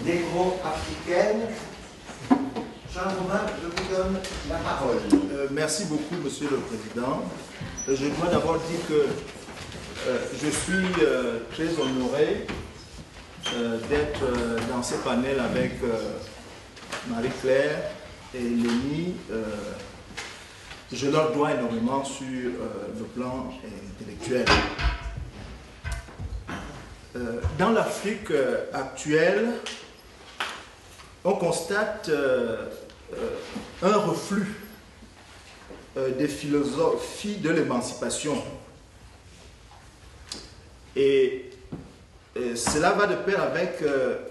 négro-africaine. Jean-Romain, je vous donne la parole. Merci beaucoup, Monsieur le Président. Je dois d'abord dire que je suis très honoré d'être dans ce panel avec Marie-Claire et Lénie. Je leur dois énormément sur le plan intellectuel. Dans l'Afrique actuelle, on constate un reflux des philosophies de l'émancipation. Et cela va de pair avec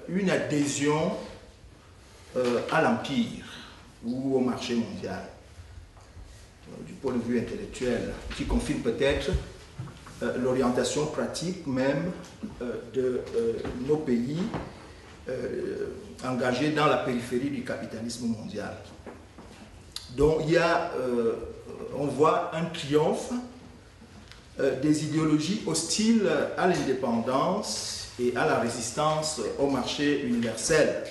une adhésion à l'empire ou au marché mondial, du point de vue intellectuel, qui confirme peut-être l'orientation pratique même de nos pays engagés dans la périphérie du capitalisme mondial. Donc il y a, on voit un triomphe des idéologies hostiles à l'indépendance et à la résistance au marché universel.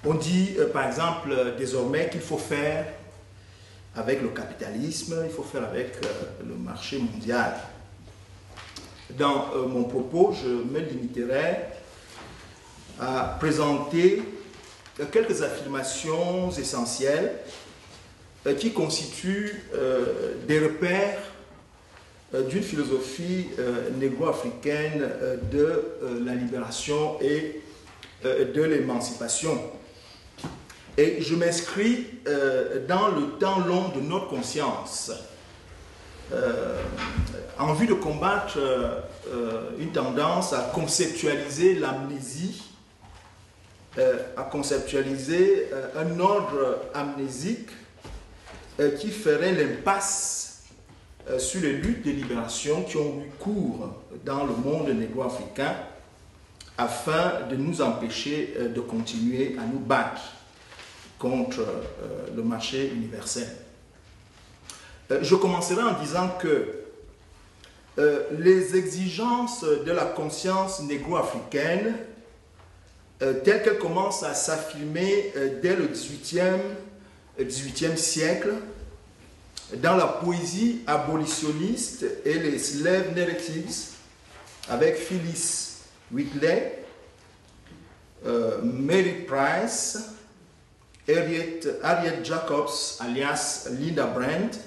On dit par exemple désormais qu'il faut faire avec le capitalisme, il faut faire avec le marché mondial. Dans mon propos, je me limiterai à présenter quelques affirmations essentielles qui constituent des repères d'une philosophie négro-africaine de la libération et de l'émancipation. Et je m'inscris dans le temps long de notre conscience, en vue de combattre une tendance à conceptualiser l'amnésie, à conceptualiser un ordre amnésique qui ferait l'impasse sur les luttes de libération qui ont eu cours dans le monde négro-africain afin de nous empêcher de continuer à nous battre contre le marché universel. Je commencerai en disant que les exigences de la conscience négro-africaine, telles qu'elles commencent à s'affirmer dès le XVIIIe siècle, dans la poésie abolitionniste et les slave narratives, avec Phyllis Wheatley, Mary Price, Harriet Jacobs, alias Linda Brandt,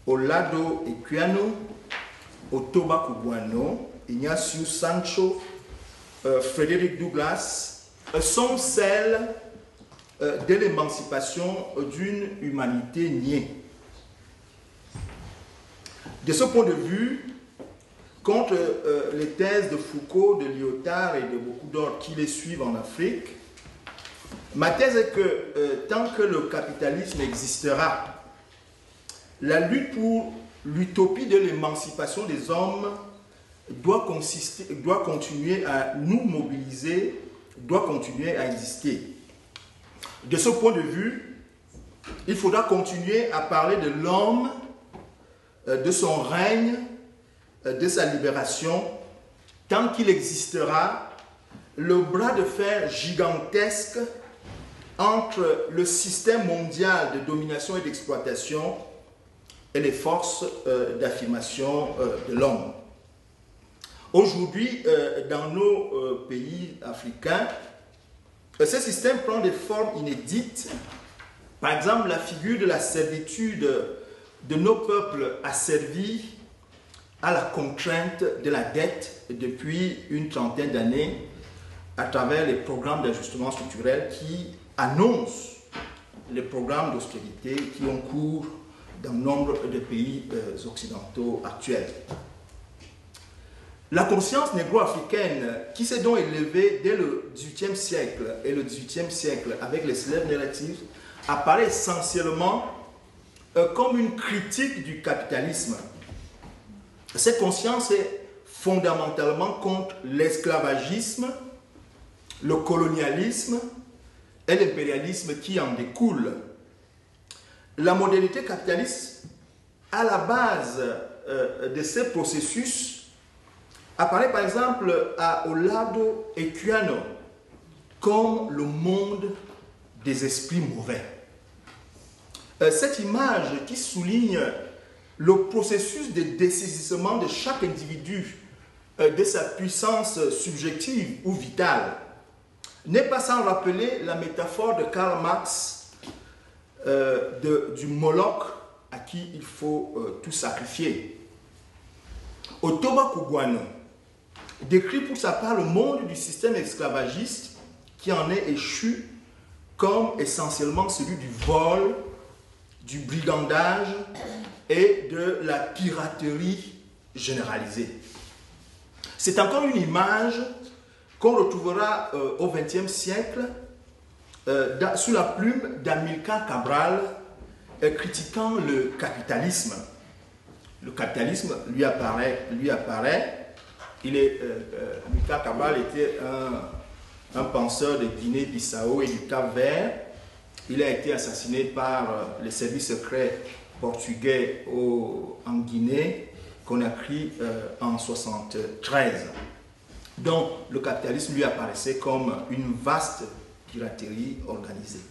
Olado Equiano, Otoba Kubuano, Ignacio Sancho, Frederick Douglass, sont celles de l'émancipation d'une humanité niée. De ce point de vue, contre les thèses de Foucault, de Lyotard et de beaucoup d'autres qui les suivent en Afrique, ma thèse est que tant que le capitalisme existera, la lutte pour l'utopie de l'émancipation des hommes doit continuer à nous mobiliser, doit continuer à exister. De ce point de vue, il faudra continuer à parler de l'homme, de son règne, de sa libération, tant qu'il existera le bras de fer gigantesque entre le système mondial de domination et d'exploitation et les forces d'affirmation de l'homme. Aujourd'hui, dans nos pays africains, ce système prend des formes inédites. Par exemple, la figure de la servitude de nos peuples asservis à la contrainte de la dette depuis une trentaine d'années à travers les programmes d'ajustement structurel qui annoncent les programmes d'austérité qui ont cours dans nombre de pays occidentaux actuels. La conscience négro-africaine, qui s'est donc élevée dès le XVIIIe siècle et le XVIIIe siècle avec les slave narratives, apparaît essentiellement comme une critique du capitalisme. Cette conscience est fondamentalement contre l'esclavagisme, le colonialisme et l'impérialisme qui en découle. La modernité capitaliste, à la base de ces processus, apparaît par exemple à Olado Equiano, comme le monde des esprits mauvais. Cette image qui souligne le processus de dessaisissement de chaque individu de sa puissance subjective ou vitale n'est pas sans rappeler la métaphore de Karl Marx du Moloch à qui il faut tout sacrifier. Otoba Kugwano décrit pour sa part le monde du système esclavagiste qui en est échu comme essentiellement celui du vol, du brigandage et de la piraterie généralisée. C'est encore une image qu'on retrouvera au XXe siècle sous la plume d'Amilcar Cabral critiquant le capitalisme. Le capitalisme lui apparaît. Amilcar Cabral était un penseur de Guinée-Bissau et du Cap-Vert. Il a été assassiné par les services secrets portugais en Guinée, Conakry, en 1973. Donc, le capitalisme lui apparaissait comme une vaste piraterie organisée.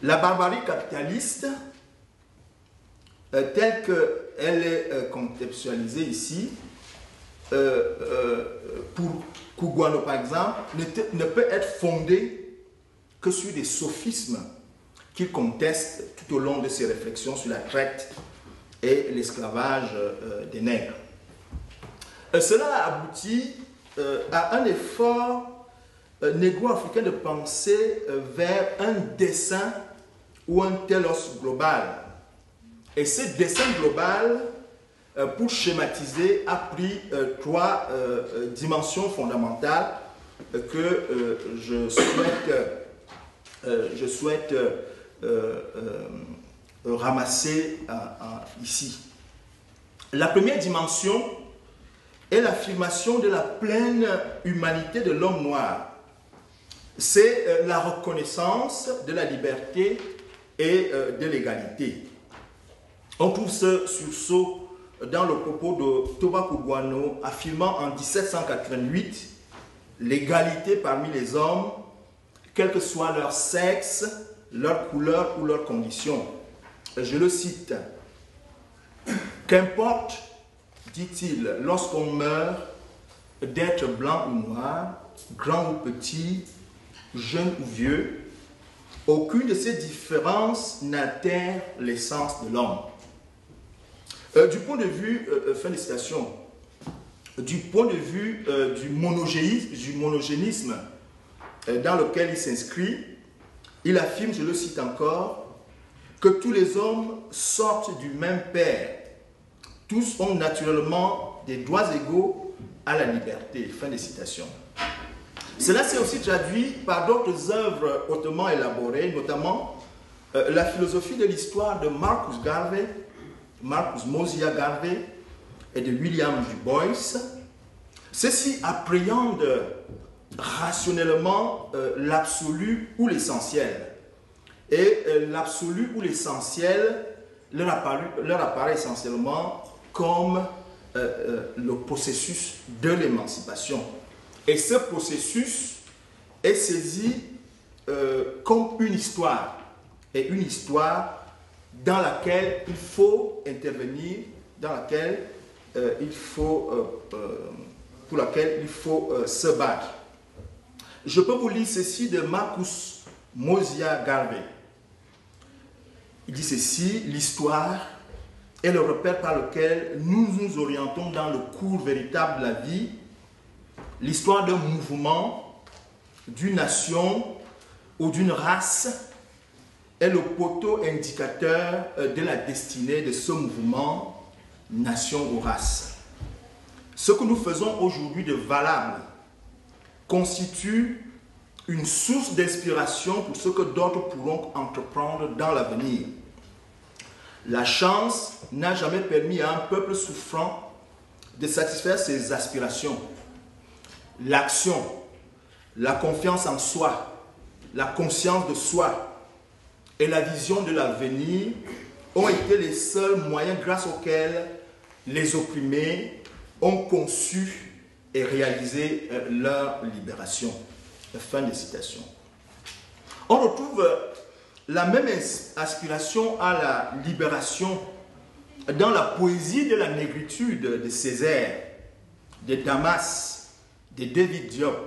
La barbarie capitaliste, telle qu'elle est contextualisée ici, pour Kugwano par exemple, ne peut être fondée que sur des sophismes qu'il conteste tout au long de ses réflexions sur la traite et l'esclavage des nègres. Cela aboutit à un effort négro-africain de penser vers un dessin ou un telos global. Et ce dessin global, pour schématiser, a pris trois dimensions fondamentales que je souhaite ramasser ici. La première dimension est l'affirmation de la pleine humanité de l'homme noir. C'est la reconnaissance de la liberté et de l'égalité. On trouve ce sursaut dans le propos de Toba Kugwano affirmant en 1788 l'égalité parmi les hommes, quel que soit leur sexe, leur couleur ou leur condition. Je le cite. « Qu'importe, dit-il, lorsqu'on meurt, d'être blanc ou noir, grand ou petit, jeune ou vieux, aucune de ces différences n'altère l'essence de l'homme. » Du point de vue, fin de citation, du point de vue du monogénisme dans lequel il s'inscrit, il affirme, je le cite encore, que tous les hommes sortent du même père. Tous ont naturellement des droits égaux à la liberté. Fin de citation. Cela s'est aussi traduit par d'autres œuvres hautement élaborées, notamment la philosophie de l'histoire de Marcus Mosiah Garvey et de William Du Bois. Ceux-ci appréhendent rationnellement l'absolu ou l'essentiel. Et l'absolu ou l'essentiel leur apparaît essentiellement comme le processus de l'émancipation. Et ce processus est saisi comme une histoire. Et une histoire dans laquelle il faut intervenir, pour laquelle il faut se battre. Je peux vous lire ceci de Marcus Mosiah Garvey. Il dit ceci: l'histoire est le repère par lequel nous nous orientons dans le cours véritable de la vie. L'histoire d'un mouvement, d'une nation ou d'une race est le poteau indicateur de la destinée de ce mouvement, nation ou race. Ce que nous faisons aujourd'hui de valable constitue une source d'inspiration pour ce que d'autres pourront entreprendre dans l'avenir. La chance n'a jamais permis à un peuple souffrant de satisfaire ses aspirations. L'action, la confiance en soi, la conscience de soi et la vision de l'avenir ont été les seuls moyens grâce auxquels les opprimés ont conçu et réalisé leur libération. Fin de citation. On retrouve la même aspiration à la libération dans la poésie de la négritude de Césaire, de Damas, de David Diop.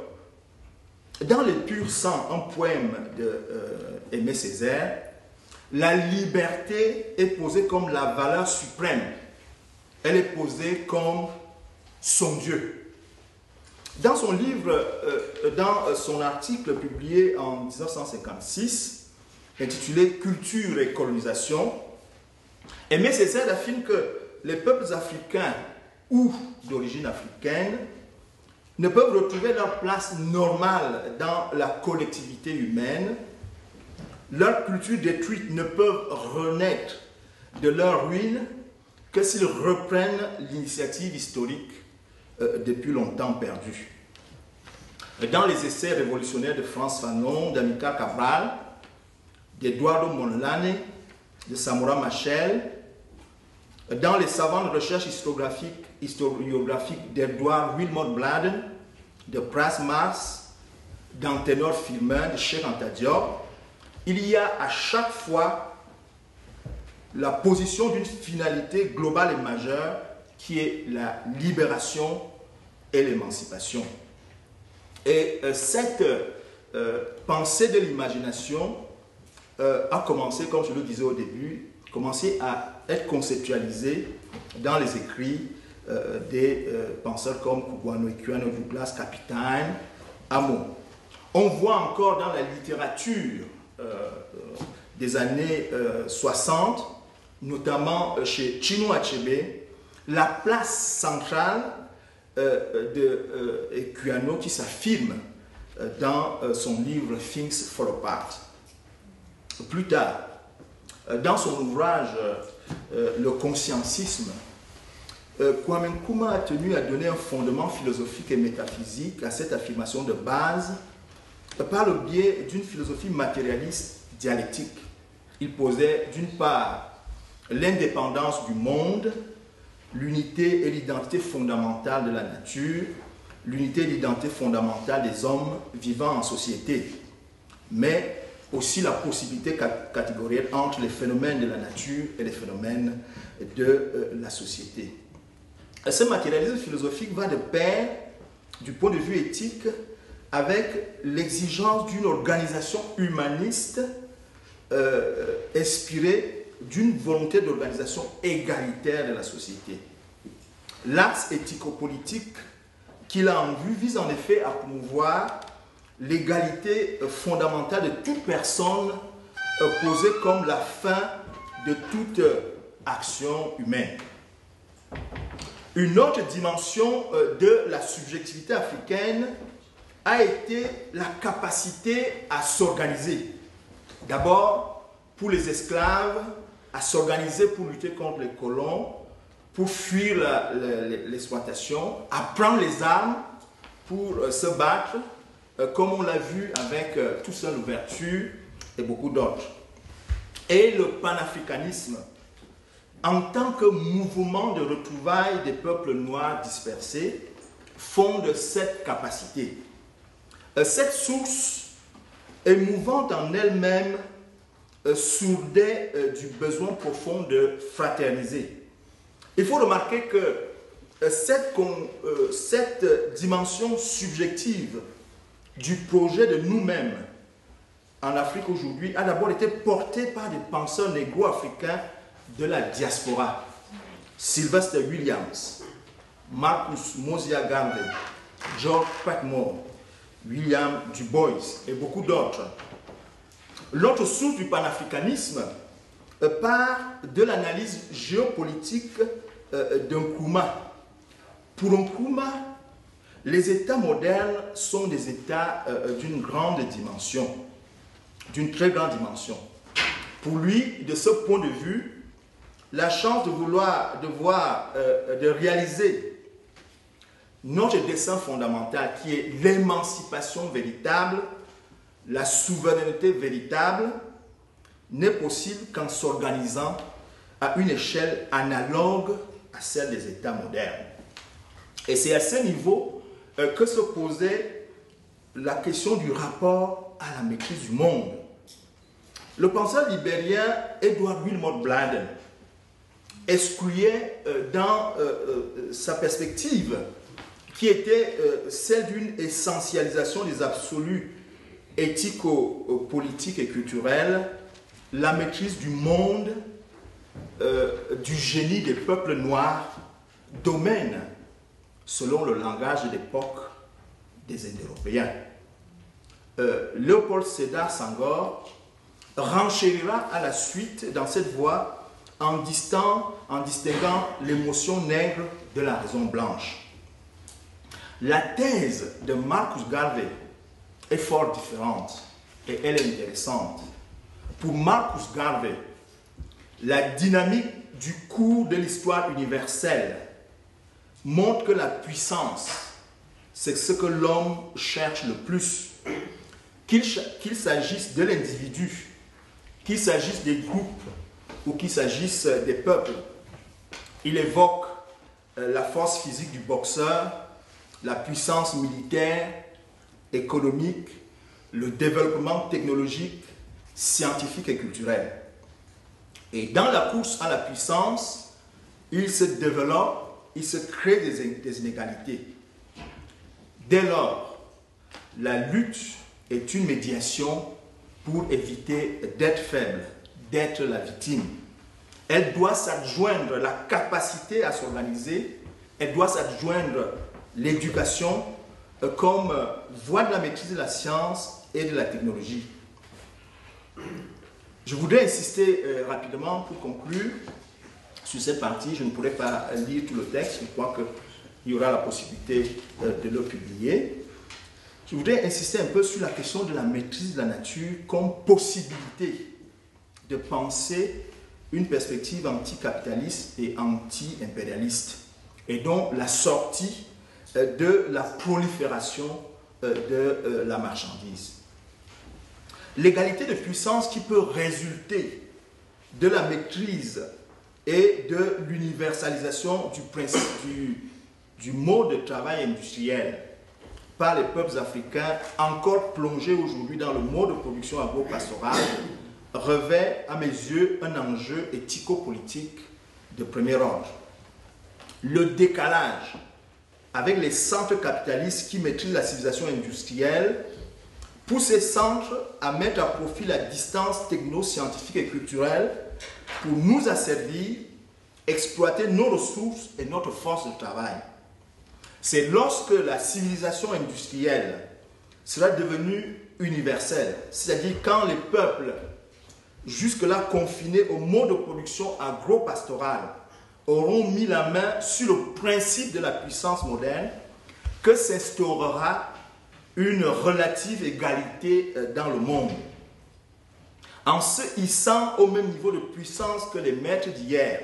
Dans le pur sang, un poème d'Aimé Césaire, la liberté est posée comme la valeur suprême. Elle est posée comme son Dieu. Dans son livre, dans son article publié en 1956, intitulé « Culture et colonisation », Aimé Césaire affirme que les peuples africains ou d'origine africaine ne peuvent retrouver leur place normale dans la collectivité humaine. Leur culture détruite ne peuvent renaître de leur ruine que s'ils reprennent l'initiative historique depuis longtemps perdue. Dans les essais révolutionnaires de Frantz Fanon, d'Amilcar Cabral, d'Eduardo Mondlane, de Samora Machel, dans les savantes recherches historiographiques d'Edouard Wilmot Bladen, de Pras Mars, d'Antenor Firmin, de Cheikh Anta Diop, il y a à chaque fois la position d'une finalité globale et majeure qui est la libération et l'émancipation. Et cette pensée de l'imagination a commencé, comme je le disais au début, commencé à être conceptualisée dans les écrits des penseurs comme Cugoano Equiano Douglas, Capitaine, Amo. On voit encore dans la littérature des années 60, notamment chez Chinua Achebe, la place centrale de Equiano qui s'affirme dans son livre Things Fall Apart. Plus tard, dans son ouvrage Le conscientisme, Kwame Nkrumah a tenu à donner un fondement philosophique et métaphysique à cette affirmation de base par le biais d'une philosophie matérialiste dialectique. Il posait d'une part l'indépendance du monde, l'unité et l'identité fondamentale de la nature, l'unité et l'identité fondamentale des hommes vivant en société, mais aussi la possibilité catégorielle entre les phénomènes de la nature et les phénomènes de la société. Ce matérialisme philosophique va de pair, du point de vue éthique, avec l'exigence d'une organisation humaniste inspirée d'une volonté d'organisation égalitaire de la société. L'axe éthico-politique qu'il a en vue vise en effet à promouvoir l'égalité fondamentale de toute personne posée comme la fin de toute action humaine. Une autre dimension de la subjectivité africaine a été la capacité à s'organiser. D'abord, pour les esclaves, à s'organiser pour lutter contre les colons, pour fuir l'exploitation, à prendre les armes pour se battre, comme on l'a vu avec Toussaint Louverture et beaucoup d'autres. Et le panafricanisme, en tant que mouvement de retrouvailles des peuples noirs dispersés, fonde cette capacité. Cette source émouvante en elle-même sourdait du besoin profond de fraterniser. Il faut remarquer que cette dimension subjective du projet de nous-mêmes en Afrique aujourd'hui a d'abord été portée par des penseurs négro-africains de la diaspora. Sylvester Williams, Marcus Mosiah Garvey, George Patmore, William Du Bois et beaucoup d'autres. L'autre source du panafricanisme part de l'analyse géopolitique d'Nkrumah. Pour Nkrumah, les États modernes sont des États d'une grande dimension, d'une très grande dimension. Pour lui, de ce point de vue, la chance de réaliser notre dessein fondamental qui est l'émancipation véritable, la souveraineté véritable, n'est possible qu'en s'organisant à une échelle analogue à celle des États modernes. Et c'est à ce niveau que se posait la question du rapport à la maîtrise du monde. Le penseur libérien Edward Wilmot Bladden excluait dans sa perspective, qui était celle d'une essentialisation des absolus éthico-politiques et culturels, la maîtrise du monde, du génie des peuples noirs, domaine, selon le langage de l'époque, des Indo-Européens. Léopold Sédar Senghor renchérira à la suite dans cette voie en distinguant l'émotion nègre de la raison blanche. La thèse de Marcus Garvey est fort différente et elle est intéressante. Pour Marcus Garvey, la dynamique du cours de l'histoire universelle montre que la puissance, c'est ce que l'homme cherche le plus, qu'il s'agisse de l'individu, qu'il s'agisse des groupes ou qu'il s'agisse des peuples. Il évoque la force physique du boxeur, la puissance militaire, économique, le développement technologique, scientifique et culturel. Et dans la course à la puissance, il se développe, il se crée des inégalités. Dès lors, la lutte est une médiation pour éviter d'être faible, d'être la victime. Elle doit s'adjoindre la capacité à s'organiser, elle doit s'adjoindre l'éducation comme voie de la maîtrise de la science et de la technologie. Je voudrais insister rapidement pour conclure sur cette partie. Je ne pourrai pas lire tout le texte, je crois qu'il y aura la possibilité de le publier. Je voudrais insister un peu sur la question de la maîtrise de la nature comme possibilité de penser une perspective anticapitaliste et anti-impérialiste, et donc la sortie de la prolifération de la marchandise. L'égalité de puissance qui peut résulter de la maîtrise et de l'universalisation du principe du mode de travail industriel par les peuples africains encore plongés aujourd'hui dans le mode de production agro-pastorale revêt à mes yeux un enjeu éthico-politique de premier ordre. Le décalage avec les centres capitalistes qui maîtrisent la civilisation industrielle pousse ces centres à mettre à profit la distance techno-scientifique et culturelle pour nous asservir, exploiter nos ressources et notre force de travail. C'est lorsque la civilisation industrielle sera devenue universelle, c'est-à-dire quand les peuples, jusque-là confinés au mode de production agro-pastorale, auront mis la main sur le principe de la puissance moderne, que s'instaurera une relative égalité dans le monde. En se hissant au même niveau de puissance que les maîtres d'hier,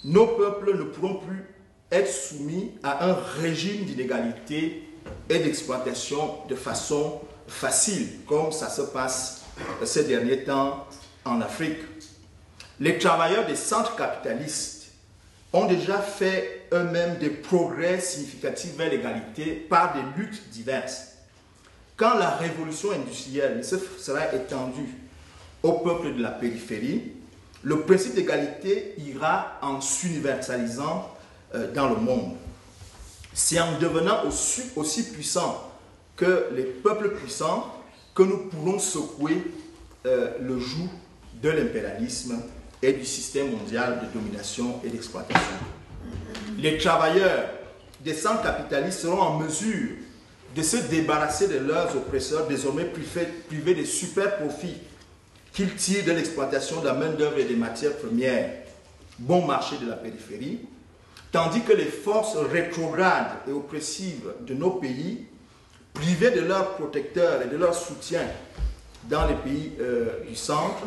nos peuples ne pourront plus être soumis à un régime d'inégalité et d'exploitation de façon facile, comme ça se passe ces derniers temps en Afrique. Les travailleurs des centres capitalistes ont déjà fait eux-mêmes des progrès significatifs vers l'égalité par des luttes diverses. Quand la révolution industrielle sera étendue au peuple de la périphérie, le principe d'égalité ira en s'universalisant dans le monde. C'est en devenant aussi puissants que les peuples puissants que nous pourrons secouer le joug de l'impérialisme et du système mondial de domination et d'exploitation. Les travailleurs des centres capitalistes seront en mesure de se débarrasser de leurs oppresseurs désormais privés des super profits qu'ils tirent de l'exploitation de la main-d'œuvre et des matières premières, bon marché de la périphérie, tandis que les forces rétrogrades et oppressives de nos pays, privés de leurs protecteurs et de leur soutien dans les pays du centre,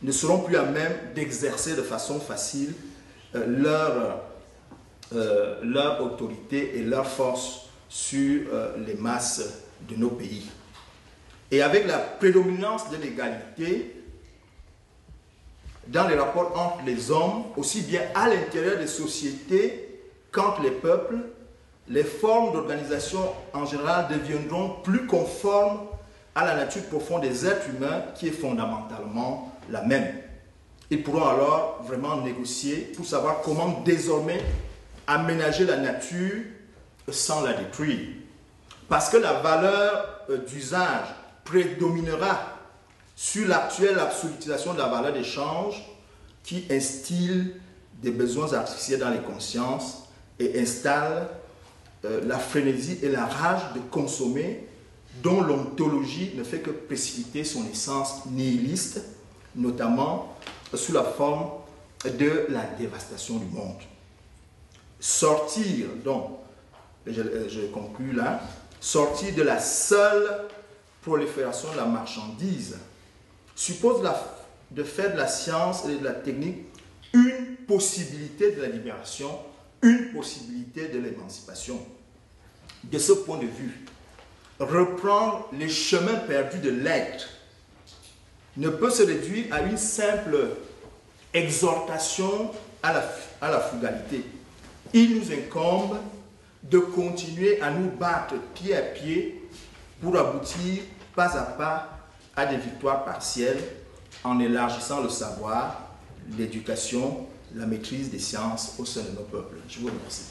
ne seront plus à même d'exercer de façon facile leur autorité et leur force sur les masses de nos pays. Et avec la prédominance de l'égalité dans les rapports entre les hommes, aussi bien à l'intérieur des sociétés qu'entre les peuples, les formes d'organisation en général deviendront plus conformes à la nature profonde des êtres humains qui est fondamentalement la même. Ils pourront alors vraiment négocier pour savoir comment désormais aménager la nature sans la détruire. Parce que la valeur d'usage prédominera sur l'actuelle absolutisation de la valeur d'échange qui instille des besoins artificiels dans les consciences et installe la frénésie et la rage de consommer dont l'ontologie ne fait que précipiter son essence nihiliste, notamment sous la forme de la dévastation du monde. Sortir, donc, je conclus là, sortir de la seule prolifération de la marchandise suppose de faire de la science et de la technique une possibilité de la libération, une possibilité de l'émancipation. De ce point de vue, reprendre les chemins perdus de l'être ne peut se réduire à une simple exhortation à la frugalité. Il nous incombe de continuer à nous battre pied à pied pour aboutir pas à pas à des victoires partielles en élargissant le savoir, l'éducation, la maîtrise des sciences au sein de nos peuples. Je vous remercie.